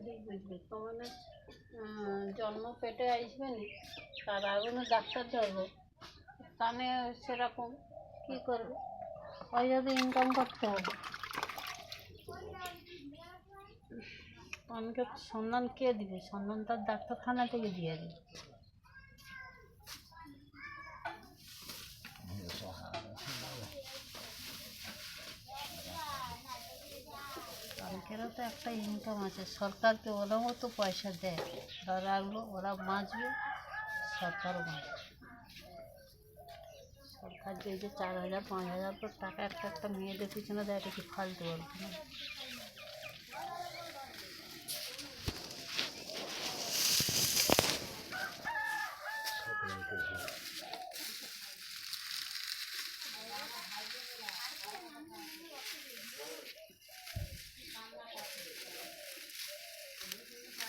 ঠিক বুঝবে তোমাদের জন্ম পেটে আসবে না, তার আগুনে ডাক্তার ধরবো, কানে সেরকম কী করবে? ওই যদি ইনকাম করতে হবে, অনেকে সন্ধান কে দিবে? সন্ধান তার ডাক্তারখানা থেকে দিয়ে দিবে। অনেকেরও তো একটা ইনকাম আছে, সরকারকে ওরা মতো পয়সা দেয়, ওরা রাখলো, ওরা বাঁচবে, সরকারও বাঁচবে। সরকার যে 4,000 5,000 টাকা একটা একটা মেয়েদের পিছনে দেয়, এটা কি ফালতু বলতো না?